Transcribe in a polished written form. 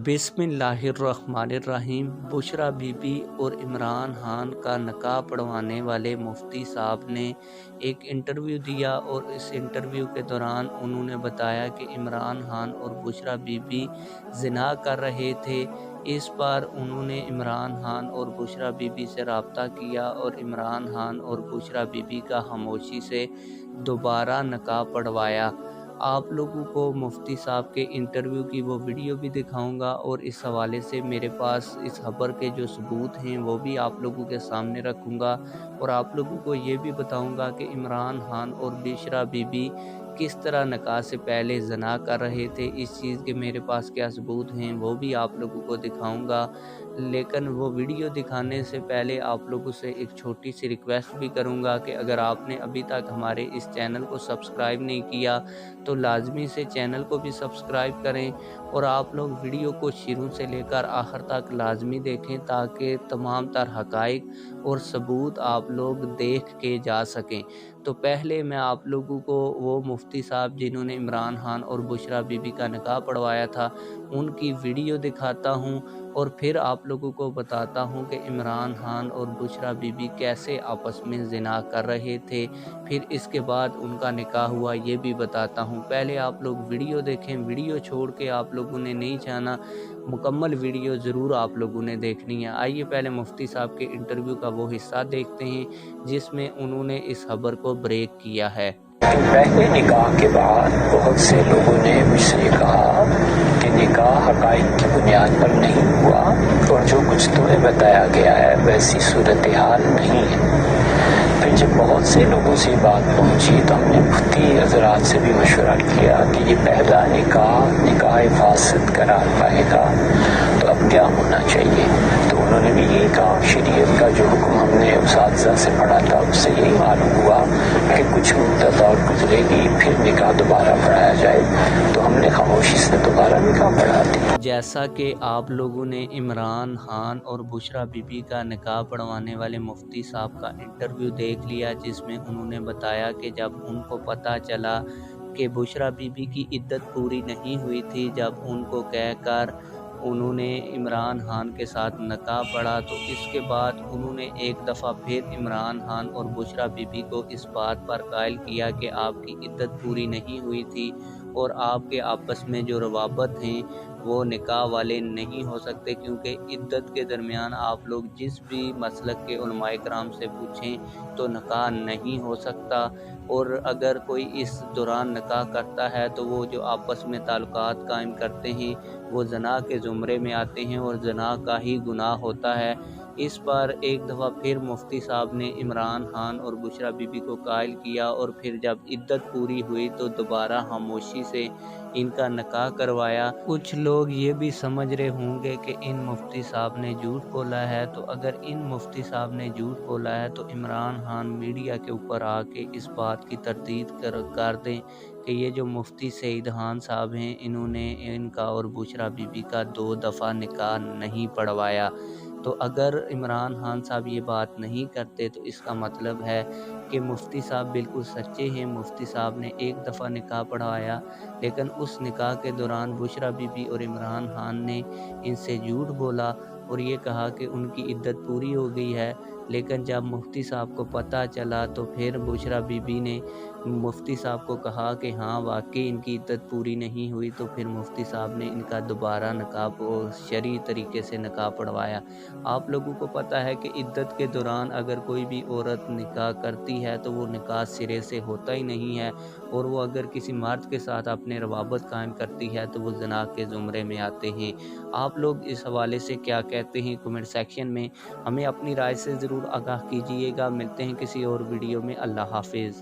बिस्मिल्लाहिर्रहमानिर्रहीम। बुशरा बीबी और इमरान खान का निकाह पढ़वाने वाले मुफ्ती साहब ने एक इंटरव्यू दिया और इस इंटरव्यू के दौरान उन्होंने बताया कि इमरान खान और बुशरा बीबी ज़िना कर रहे थे। इस बार उन्होंने इमरान खान और बुशरा बीबी से रब्ता किया और इमरान खान और बुशरा बीबी का खामोशी से दोबारा निकाह पढ़वाया। आप लोगों को मुफ्ती साहब के इंटरव्यू की वो वीडियो भी दिखाऊंगा और इस हवाले से मेरे पास इस खबर के जो सबूत हैं वो भी आप लोगों के सामने रखूंगा और आप लोगों को ये भी बताऊंगा कि इमरान खान और बुशरा बीबी किस तरह निकाह से पहले ज़ना कर रहे थे। इस चीज़ के मेरे पास क्या सबूत हैं वो भी आप लोगों को दिखाऊंगा। लेकिन वो वीडियो दिखाने से पहले आप लोगों से एक छोटी सी रिक्वेस्ट भी करूंगा कि अगर आपने अभी तक हमारे इस चैनल को सब्सक्राइब नहीं किया तो लाजमी से चैनल को भी सब्सक्राइब करें और आप लोग वीडियो को शुरू से लेकर आखिर तक लाजमी देखें ताकि तमाम तर हक़ाइक़ और सबूत आप लोग देख के जा सकें। तो पहले मैं आप लोगों को वो मुफ्ती साहब जिन्होंने इमरान खान और बुशरा बीबी का निकाह पढ़वाया था उनकी वीडियो दिखाता हूँ और फिर आप लोगों को बताता हूँ कि इमरान खान और बुशरा बीबी कैसे आपस में ज़िना कर रहे थे। फिर इसके बाद उनका निकाह हुआ ये भी बताता हूँ। पहले आप लोग वीडियो देखें, वीडियो छोड़ के आप लोगों ने नहीं जाना, मुकम्मल वीडियो ज़रूर आप लोगों ने देखनी है। आइए पहले मुफ्ती साहब के इंटरव्यू का वो हिस्सा देखते हैं जिसमें उन्होंने इस खबर को ब्रेक किया है। पहले निकाह के बाद बहुत से लोगों ने मुझसे कहा कि निकाह हक़ाइक़ की बुनियाद पर नहीं हुआ और जो कुछ तुम्हें बताया गया है वैसी सूरत हाल नहीं है। फिर जब बहुत से लोगों से बात पहुंची तो हमने मुफ्ती हज़रात से भी मशवरा किया कि ये पहला निकाह फासिद करार पाएगा तो अब क्या होना चाहिए। तो उन्होंने भी यही कहा, शरीयत का जो हुक्म हमने उस्ताद से पढ़ा था उससे यही मालूम हुआ कि कुछ मुद्दत और गुजरेगी फिर निकाह दोबारा पढ़ाया जाए। तो हमने खामोशी से दोबारा निकाह पढ़ा दिया। जैसा कि आप लोगों ने इमरान खान और बुशरा बीबी का निकाह पढ़वाने वाले मुफ्ती साहब का इंटरव्यू देख लिया जिसमें उन्होंने बताया कि जब उनको पता चला कि बुशरा बीबी की इद्दत पूरी नहीं हुई थी, जब उनको कहकर उन्होंने इमरान खान के साथ निकाह पढ़ा तो इसके बाद उन्होंने एक दफ़ा फिर इमरान खान और बुशरा बीबी को इस बात पर कायल किया कि आपकी इद्दत पूरी नहीं हुई थी और आपके आपस में जो रवाबत हैं वो निकाह वाले नहीं हो सकते, क्योंकि इद्दत के दरमियान आप लोग जिस भी मसलक के उलमाए कराम से पूछें तो निकाह नहीं हो सकता। और अगर कोई इस दौरान निकाह करता है तो वो जो आपस में ताल्लुकात कायम करते हैं वो ज़ना के ज़ुमरे में आते हैं और ज़ना का ही गुनाह होता है। इस बार एक दफ़ा फिर मुफ्ती साहब ने इमरान खान और बुशरा बीबी को कायल किया और फिर जब इद्दत पूरी हुई तो दोबारा खामोशी से इनका निकाह करवाया। कुछ लोग ये भी समझ रहे होंगे कि इन मुफ्ती साहब ने झूठ बोला है, तो अगर इन मुफ्ती साहब ने झूठ बोला है तो इमरान खान मीडिया के ऊपर आके इस बात की तरदीद कर दें कि ये जो मुफ्ती सईद खान साहब हैं इन्होंने इनका और बुशरा बीबी का 2 दफ़ा निकाह नहीं पढ़वाया। तो अगर इमरान खान साहब ये बात नहीं करते तो इसका मतलब है कि मुफ्ती साहब बिल्कुल सच्चे हैं। मुफ्ती साहब ने एक दफ़ा निकाह पढ़वाया लेकिन उस निकाह के दौरान बुशरा बीबी और इमरान खान ने इनसे झूठ बोला और ये कहा कि उनकी इद्दत पूरी हो गई है। लेकिन जब मुफ्ती साहब को पता चला तो फिर बुशरा बीबी ने मुफ्ती साहब को कहा कि हाँ वाकई इनकी इद्दत पूरी नहीं हुई, तो फिर मुफ्ती साहब ने इनका दोबारा निकाह शरई तरीके से निकाह पढ़वाया। आप लोगों को पता है कि इद्दत के दौरान अगर कोई भी औरत निकाह करती है तो वो निकाह सिरे से होता ही नहीं है और वो अगर किसी मर्द के साथ अपने रवाबत कायम करती है तो वो ज़ना के ज़ुमरे में आते हैं। आप लोग इस हवाले से क्या कहते हैं कमेंट सेक्शन में हमें अपनी राय से ज़रूर आगाह कीजिएगा। मिलते हैं किसी और वीडियो में। अल्लाह हाफिज़।